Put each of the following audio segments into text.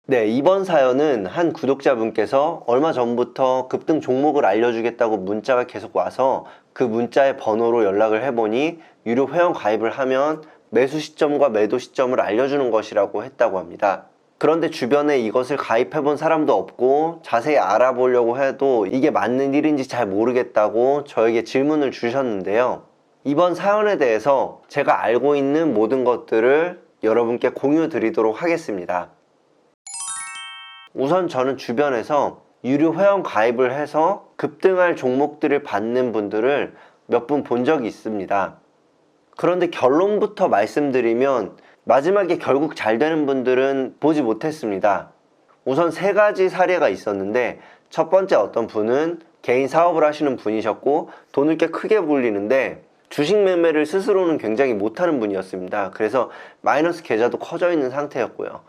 네, 이번 사연은 한 구독자분께서 얼마 전부터 급등 종목을 알려주겠다고 문자가 계속 와서 그 문자의 번호로 연락을 해보니 유료 회원 가입을 하면 매수 시점과 매도 시점을 알려주는 것이라고 했다고 합니다. 그런데 주변에 이것을 가입해본 사람도 없고 자세히 알아보려고 해도 이게 맞는 일인지 잘 모르겠다고 저에게 질문을 주셨는데요. 이번 사연에 대해서 제가 알고 있는 모든 것들을 여러분께 공유 드리도록 하겠습니다. 우선 저는 주변에서 유료 회원 가입을 해서 급등할 종목들을 받는 분들을 몇 분 본 적이 있습니다. 그런데 결론부터 말씀드리면 마지막에 결국 잘 되는 분들은 보지 못했습니다. 우선 세 가지 사례가 있었는데, 첫 번째 어떤 분은 개인 사업을 하시는 분이셨고 돈을 꽤 크게 불리는데 주식 매매를 스스로는 굉장히 못하는 분이었습니다. 그래서 마이너스 계좌도 커져 있는 상태였고요.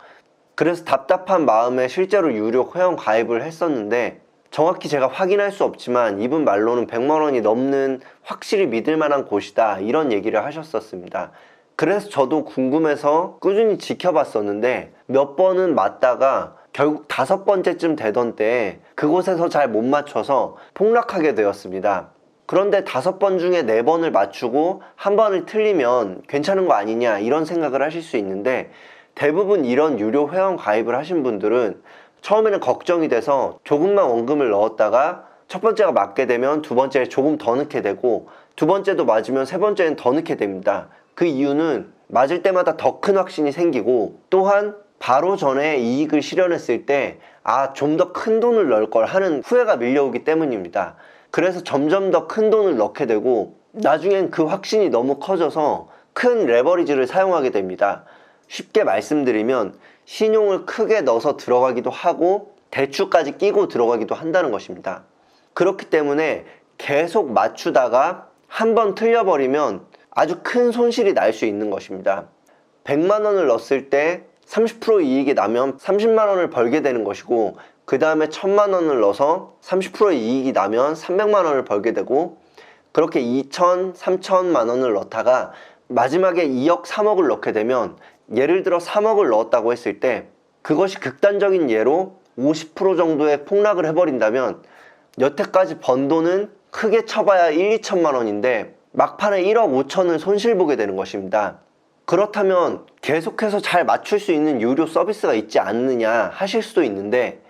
그래서 답답한 마음에 실제로 유료 회원 가입을 했었는데, 정확히 제가 확인할 수 없지만 이분 말로는 100만 원이 넘는 확실히 믿을 만한 곳이다, 이런 얘기를 하셨었습니다. 그래서 저도 궁금해서 꾸준히 지켜봤었는데 몇 번은 맞다가 결국 5번째쯤 되던 때에 그곳에서 잘 못 맞춰서 폭락하게 되었습니다. 그런데 5번 중에 4번을 맞추고 1번을 틀리면 괜찮은 거 아니냐, 이런 생각을 하실 수 있는데, 대부분 이런 유료 회원 가입을 하신 분들은 처음에는 걱정이 돼서 조금만 원금을 넣었다가 첫 번째가 맞게 되면 두 번째에 조금 더 넣게 되고, 두 번째도 맞으면 세 번째는 더 넣게 됩니다. 그 이유는 맞을 때마다 더 큰 확신이 생기고, 또한 바로 전에 이익을 실현했을 때 좀 더 큰 돈을 넣을 걸 하는 후회가 밀려오기 때문입니다. 그래서 점점 더 큰 돈을 넣게 되고 나중엔 그 확신이 너무 커져서 큰 레버리지를 사용하게 됩니다. 쉽게 말씀드리면 신용을 크게 넣어서 들어가기도 하고 대출까지 끼고 들어가기도 한다는 것입니다. 그렇기 때문에 계속 맞추다가 한 번 틀려버리면 아주 큰 손실이 날 수 있는 것입니다. 100만 원을 넣었을 때 30% 이익이 나면 30만 원을 벌게 되는 것이고, 그 다음에 1000만 원을 넣어서 30% 이익이 나면 300만 원을 벌게 되고, 그렇게 2000, 3000만 원을 넣다가 마지막에 2억, 3억을 넣게 되면, 예를 들어 3억을 넣었다고 했을 때 그것이 극단적인 예로 50% 정도의 폭락을 해버린다면 여태까지 번 돈은 크게 쳐봐야 1, 2천만 원인데 막판에 1억 5천을 손실 보게 되는 것입니다. 그렇다면 계속해서 잘 맞출 수 있는 유료 서비스가 있지 않느냐 하실 수도 있는데,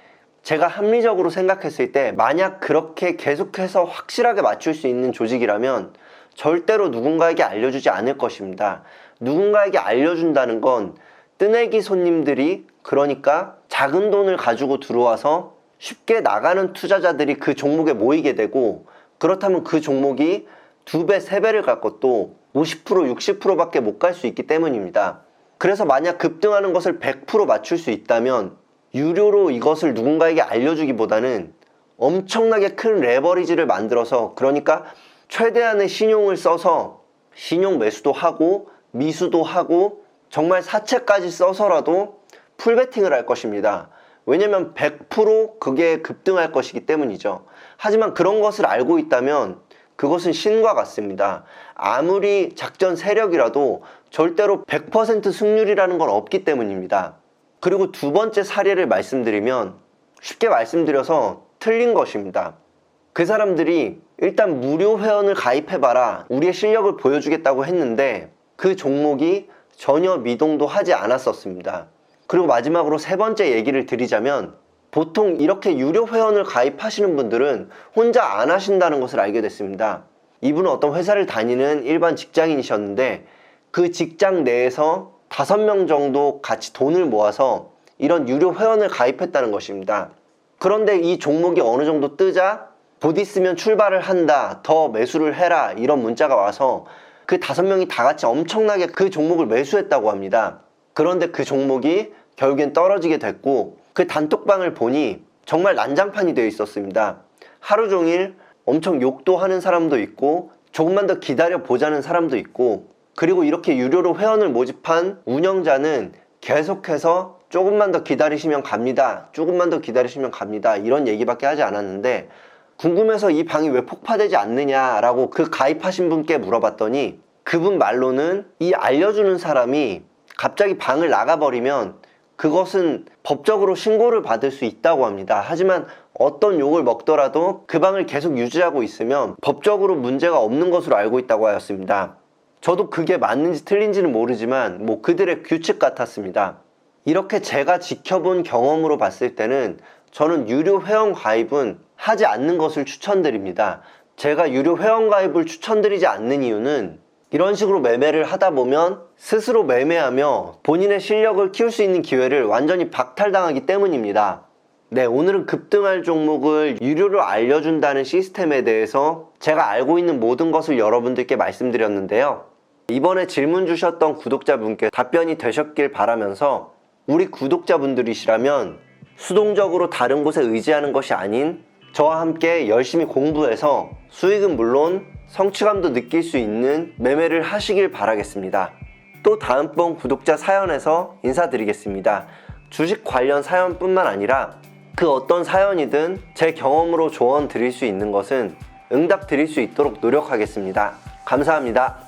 제가 합리적으로 생각했을 때 만약 그렇게 계속해서 확실하게 맞출 수 있는 조직이라면 절대로 누군가에게 알려주지 않을 것입니다. 누군가에게 알려준다는 건 뜨내기 손님들이, 그러니까 작은 돈을 가지고 들어와서 쉽게 나가는 투자자들이 그 종목에 모이게 되고, 그렇다면 그 종목이 2배, 3배를 갈 것도 50%, 60%밖에 못 갈 수 있기 때문입니다. 그래서 만약 급등하는 것을 100% 맞출 수 있다면 유료로 이것을 누군가에게 알려주기보다는 엄청나게 큰 레버리지를 만들어서, 그러니까 최대한의 신용을 써서 신용 매수도 하고 미수도 하고 정말 사채까지 써서라도 풀베팅을 할 것입니다. 왜냐면 100% 그게 급등할 것이기 때문이죠. 하지만 그런 것을 알고 있다면 그것은 신과 같습니다. 아무리 작전 세력이라도 절대로 100% 승률이라는 건 없기 때문입니다. 그리고 두 번째 사례를 말씀드리면, 쉽게 말씀드려서 틀린 것입니다. 그 사람들이 일단 무료 회원을 가입해봐라, 우리의 실력을 보여주겠다고 했는데 그 종목이 전혀 미동도 하지 않았었습니다. 그리고 마지막으로 세 번째 얘기를 드리자면, 보통 이렇게 유료 회원을 가입하시는 분들은 혼자 안 하신다는 것을 알게 됐습니다. 이분은 어떤 회사를 다니는 일반 직장인이셨는데 그 직장 내에서 5명 정도 같이 돈을 모아서 이런 유료 회원을 가입했다는 것입니다. 그런데 이 종목이 어느 정도 뜨자 곧 있으면 출발을 한다, 더 매수를 해라, 이런 문자가 와서 그 5명이 다 같이 엄청나게 그 종목을 매수했다고 합니다. 그런데 그 종목이 결국엔 떨어지게 됐고, 그 단톡방을 보니 정말 난장판이 되어 있었습니다. 하루 종일 엄청 욕도 하는 사람도 있고 조금만 더 기다려 보자는 사람도 있고, 그리고 이렇게 유료로 회원을 모집한 운영자는 계속해서 조금만 더 기다리시면 갑니다, 조금만 더 기다리시면 갑니다, 이런 얘기밖에 하지 않았는데, 궁금해서 이 방이 왜 폭파되지 않느냐라고 그 가입하신 분께 물어봤더니 그분 말로는 이 알려주는 사람이 갑자기 방을 나가버리면 그것은 법적으로 신고를 받을 수 있다고 합니다. 하지만 어떤 욕을 먹더라도 그 방을 계속 유지하고 있으면 법적으로 문제가 없는 것으로 알고 있다고 하였습니다. 저도 그게 맞는지 틀린지는 모르지만 그들의 규칙 같았습니다. 이렇게 제가 지켜본 경험으로 봤을 때는 저는 유료 회원 가입은 하지 않는 것을 추천드립니다. 제가 유료 회원 가입을 추천드리지 않는 이유는 이런 식으로 매매를 하다 보면 스스로 매매하며 본인의 실력을 키울 수 있는 기회를 완전히 박탈당하기 때문입니다. 네, 오늘은 급등할 종목을 유료로 알려준다는 시스템에 대해서 제가 알고 있는 모든 것을 여러분들께 말씀드렸는데요. 이번에 질문 주셨던 구독자분께 답변이 되셨길 바라면서 우리 구독자분들이시라면 수동적으로 다른 곳에 의지하는 것이 아닌 저와 함께 열심히 공부해서 수익은 물론 성취감도 느낄 수 있는 매매를 하시길 바라겠습니다. 또 다음번 구독자 사연에서 인사드리겠습니다. 주식 관련 사연뿐만 아니라 그 어떤 사연이든 제 경험으로 조언 드릴 수 있는 것은 응답 드릴 수 있도록 노력하겠습니다. 감사합니다.